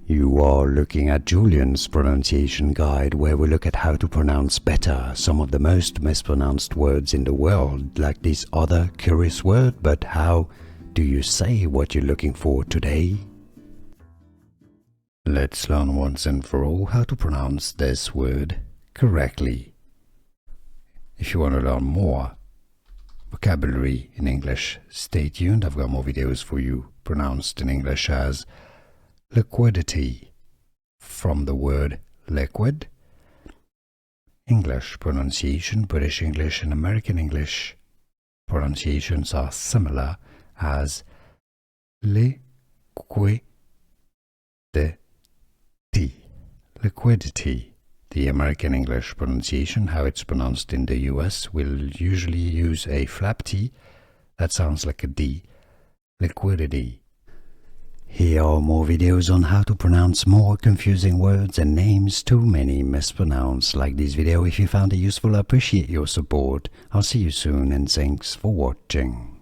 You are looking at Julian's pronunciation guide, where we look at how to pronounce better some of the most mispronounced words in the world, like this other curious word. But how do you say what you're looking for today? Let's learn once and for all how to pronounce this word correctly. If you want to learn more vocabulary in English, stay tuned. I've got more videos for you pronounced in English as liquidity, from the word liquid. English pronunciation, British English and American English pronunciations are similar as liquidity. Liquidity. The American English pronunciation, how it's pronounced in the US, will usually use a flap T that sounds like a D. Liquidity. Here are more videos on how to pronounce more confusing words and names too many mispronounced. Like this video if you found it useful. I appreciate your support. I'll see you soon and thanks for watching.